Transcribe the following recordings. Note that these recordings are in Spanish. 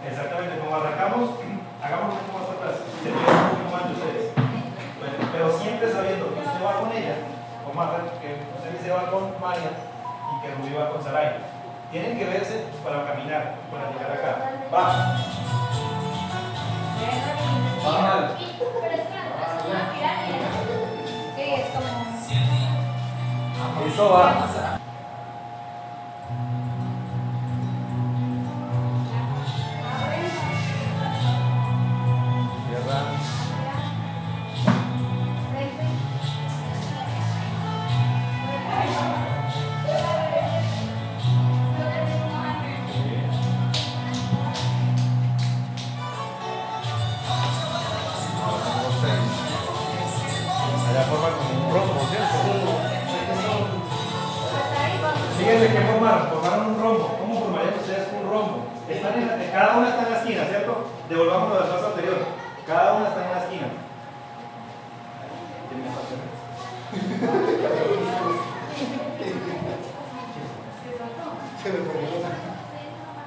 exactamente como arrancamos, hagamos un poco más atrás, se llevan un poco más de ustedes. Bueno, pero siempre sabiendo que usted va con ella, con Marta, que usted se va con María y que Rubí va con Saray. Tienen que verse para caminar, para llegar acá. Va. Va. Eso va. Fíjense que formaron un rombo. ¿Cómo formarían ustedes un rombo? Cada una está en la esquina, ¿cierto? Devolvámonos al paso anterior. Cada una está en la esquina.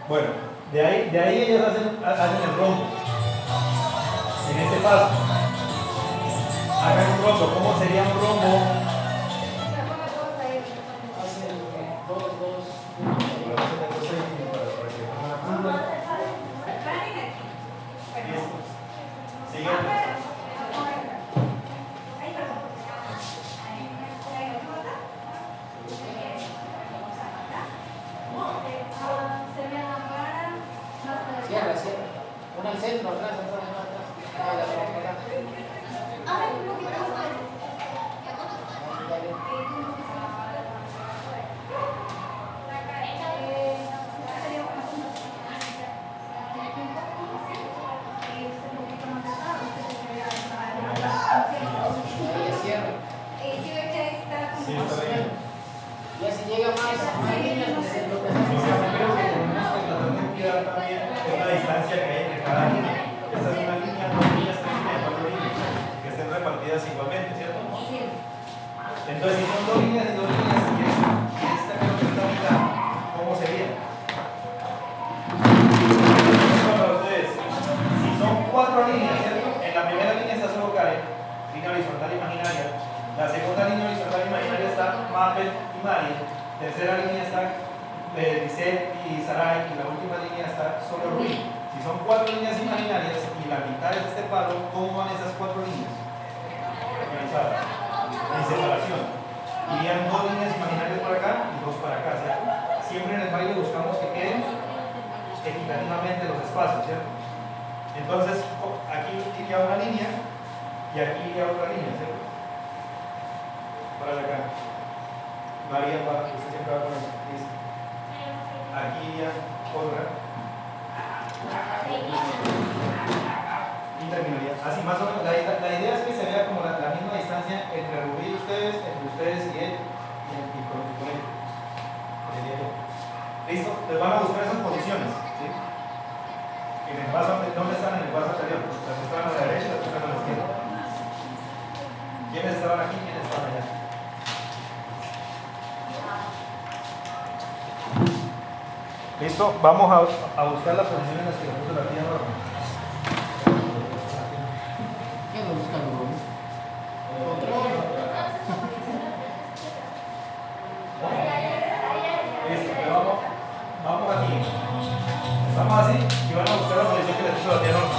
Bueno, de ahí ellas hacen el rombo. En este paso. Hagan un rombo. ¿Cómo sería un rombo? Una al centro, atrás. Ya si llega más líneas, pues lo que la distancia que hay entre cada línea. Esta es una línea, dos líneas, tres líneas, cuatro líneas, que estén repartidas igualmente, ¿cierto? Entonces, si son dos líneas y esta creo que está mitad, ¿cómo sería? Para ustedes, si son cuatro líneas, ¿cierto? En la primera línea está solo Karen, línea horizontal imaginaria. La segunda línea horizontal imaginaria está Mafet y María. Tercera línea está Lisette y Saray, y la última línea está solo Rubí. Si son cuatro líneas imaginarias y la mitad es este palo, ¿cómo van esas cuatro líneas? Organizadas. En separación. Irían dos líneas imaginarias para acá y dos para acá, ¿cierto? Siempre en el baile buscamos que queden equitativamente los espacios, ¿cierto? Entonces, aquí iría una línea y aquí iría otra línea, ¿cierto? Para acá. María, usted siempre va con eso. Listo. Aquí iría otra. Y terminaría. Así más o menos. La idea es que se vea como la misma distancia entre Rubí y ustedes, entre ustedes y él, y con él. ¿Listo? Les van a buscar esas posiciones. ¿Sí? En el paso, ¿dónde están en el paso anterior? Las que estaban a la derecha y las que estaban a la izquierda. ¿Quiénes estaban aquí? ¿Quiénes estaban allá? ¿Listo? Vamos a buscar la posición en la que le puso la tía Norma. ¿Qué lo buscan, bro? Listo, vamos aquí. Estamos así y van a buscar la posición que le puso la tía Norma.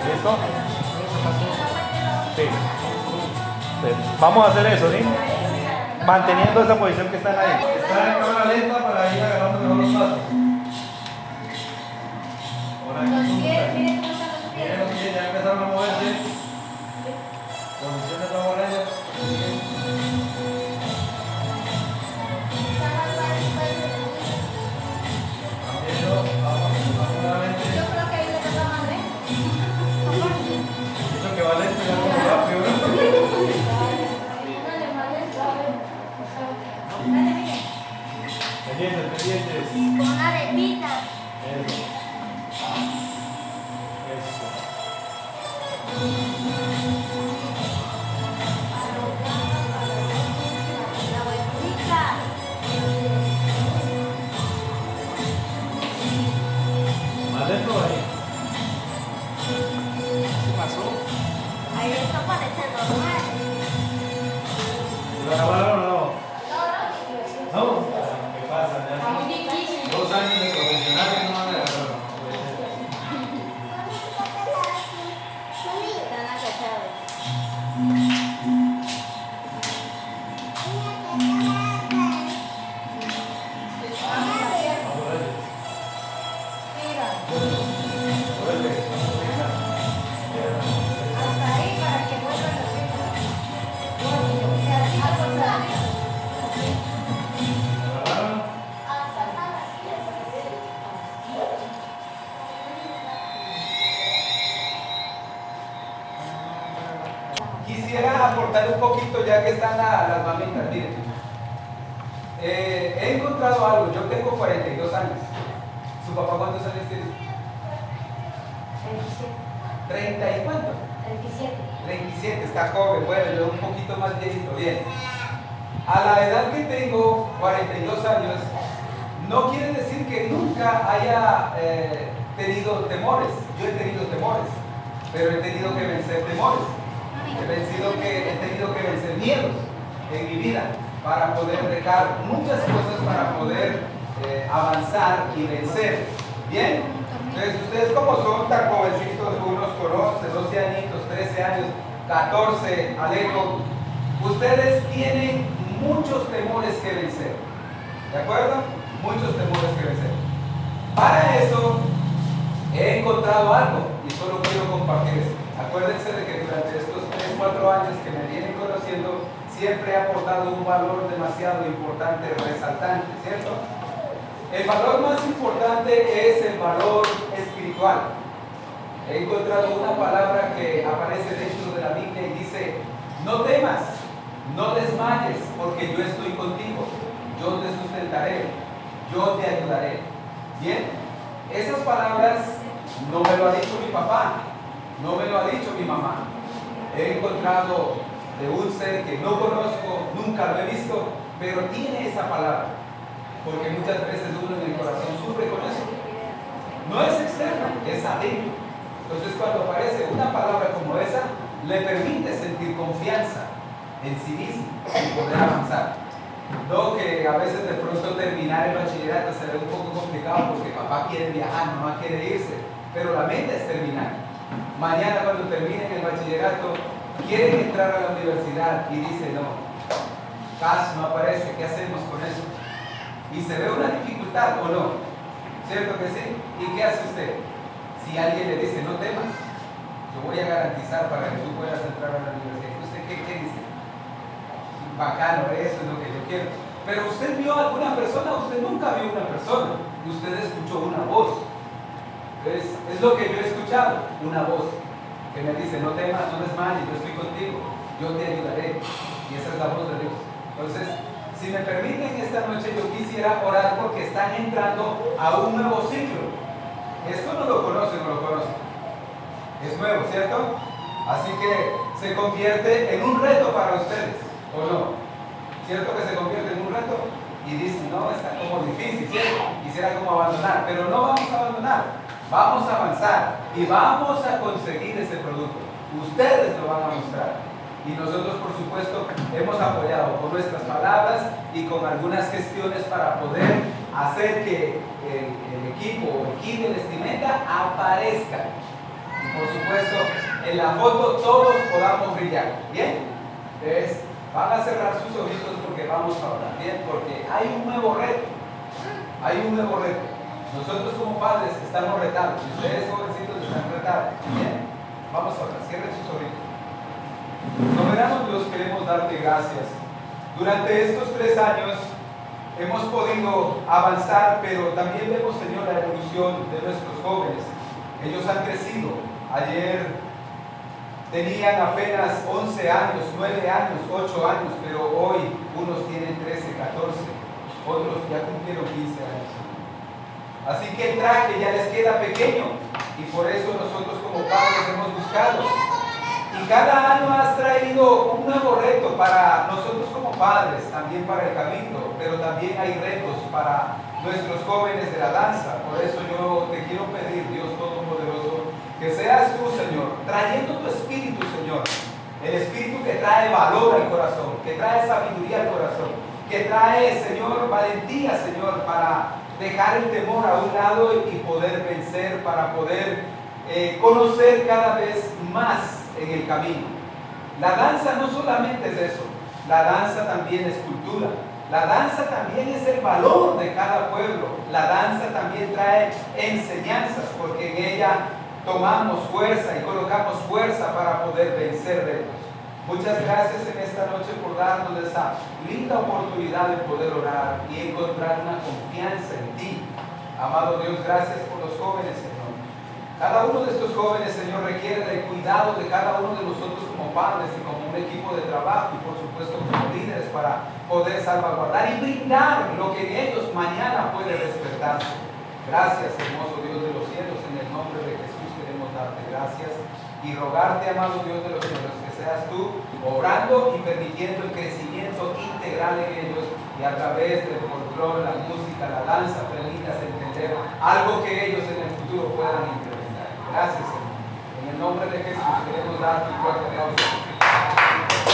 ¿Listo? Sí. Vamos a hacer eso, ¿sí? Manteniendo esa posición que están ahí. Están en cámara lenta para ir agarrando mejor los pasos. Miren los pies, ya empezaron a moverse. Posiciones favorables. Vamos nuevamente. Yo creo que ahí le toca más, ¿eh? Eso que va lento ya como rápido, ¿no? Dale, más lento, a ver. Dale, mire. Pendientes. Con una arepita. Eso. Ahí está pareciendo normal. ¿Lo acabaron o no? No, ¿No? ¿Qué pasa? Está muy Ya difícil. 2 años de profesional y no van a agarrarlo. están agachados. Mira, hasta ahí para que vuelvan a hacer. O sea, así como está. Quisiera aportar un poquito ya que están las mamitas. Miren, he encontrado algo. Yo tengo 42 años. ¿Su papá cuántos años tiene? 30 y cuánto? 37, está joven. Bueno, yo un poquito más viejito. Bien. A la edad que tengo, 42 años, no quiere decir que nunca haya tenido temores. Yo he tenido temores, pero he tenido que vencer temores. He tenido que vencer miedos en mi vida para poder dejar muchas cosas, para poder avanzar y vencer. Bien, entonces ustedes como son tan jovencitos, unos con 11, 12 añitos, 13 años, 14, Alejo, ustedes tienen muchos temores que vencer. ¿De acuerdo? Muchos temores que vencer. Para eso he encontrado algo y solo quiero compartir eso. Acuérdense de que durante estos 3, 4 años que me vienen conociendo, siempre he aportado un valor demasiado importante, resaltante, ¿cierto? El valor más importante es el valor espiritual. He encontrado una palabra que aparece dentro de la Biblia y dice: no temas, no desmayes, porque yo estoy contigo, yo te sustentaré, yo te ayudaré. Bien, esas palabras no me lo ha dicho mi papá, no me lo ha dicho mi mamá. He encontrado de un ser que no conozco, nunca lo he visto, pero tiene esa palabra, porque muchas veces uno en el corazón sufre con eso. No es externo, es adentro. Entonces cuando aparece una palabra como esa, le permite sentir confianza en sí mismo y poder avanzar. No que a veces de pronto terminar el bachillerato se ve un poco complicado porque papá quiere viajar, mamá quiere irse, pero la meta es terminar. Mañana cuando terminen el bachillerato quieren entrar a la universidad y dicen: no, CAS no aparece, ¿qué hacemos con eso? Y se ve una dificultad, ¿o no? ¿Cierto que sí? ¿Y qué hace usted? Si alguien le dice: no temas, yo voy a garantizar para que tú puedas entrar a la universidad, ¿usted qué dice? Bacano, eso es lo que yo quiero. Pero usted vio a alguna persona, usted nunca vio una persona, usted escuchó una voz. Es lo que yo he escuchado, una voz que me dice: no temas, no desmayes, yo estoy contigo, yo te ayudaré. Y esa es la voz de Dios. Entonces, si me permiten, esta noche yo quisiera orar porque están entrando a un nuevo ciclo. Esto no lo conocen, no lo conocen. Es nuevo, ¿cierto? Así que se convierte en un reto para ustedes, ¿o no? ¿Cierto que se convierte en un reto? Y dicen: no, está como difícil, ¿cierto? Quisiera como abandonar, pero no vamos a abandonar. Vamos a avanzar y vamos a conseguir ese producto. Ustedes lo van a mostrar. Y nosotros, por supuesto, hemos apoyado con nuestras palabras y con algunas gestiones para poder hacer que el equipo o el kit de vestimenta aparezca. Y por supuesto, en la foto todos podamos brillar. ¿Bien? Entonces, van a cerrar sus ojitos porque vamos a hablar. ¿Bien? Porque hay un nuevo reto. Hay un nuevo reto. Nosotros como padres estamos retados. Y ustedes, jovencitos, están retados. ¿Bien? Vamos a hablar. Cierren sus ojitos. Soberano Dios, queremos darte gracias. Durante estos 3 años hemos podido avanzar, pero también vemos, Señor, la evolución de nuestros jóvenes. Ellos han crecido. Ayer tenían apenas 11 años, 9 años, 8 años, pero hoy unos tienen 13, 14, otros ya cumplieron 15 años. Así que el traje ya les queda pequeño y por eso nosotros como padres hemos buscado. Y cada año has traído un nuevo reto para nosotros como padres, también para el cabildo, pero también hay retos para nuestros jóvenes de la danza. Por eso yo te quiero pedir, Dios Todopoderoso, que seas tú, Señor, trayendo tu espíritu, Señor, El espíritu que trae valor al corazón, que trae sabiduría al corazón, que trae, Señor, valentía, Señor, para dejar el temor a un lado y poder vencer, para poder conocer cada vez más en el camino. La danza no solamente es eso, la danza también es cultura. La danza también es el valor de cada pueblo. La danza también trae enseñanzas, porque en ella tomamos fuerza y colocamos fuerza para poder vencer retos. Muchas gracias en esta noche por darnos esa linda oportunidad de poder orar y encontrar una confianza en ti. Amado Dios, gracias por los jóvenes, Señor. Cada uno de estos jóvenes, Señor, requiere del cuidado de cada uno de nosotros como padres y como un equipo de trabajo y por supuesto como líderes para poder salvaguardar y brindar lo que en ellos mañana puede despertarse. Gracias, hermoso Dios de los cielos, en el nombre de Jesús queremos darte gracias y rogarte, amado Dios de los cielos, que seas tú obrando y permitiendo el crecimiento integral en ellos y a través del folclore, la música, la danza, permitas entender algo que ellos en el futuro puedan implementar. Gracias, Señor. En el nombre de Jesús queremos darte un fuerte aplauso.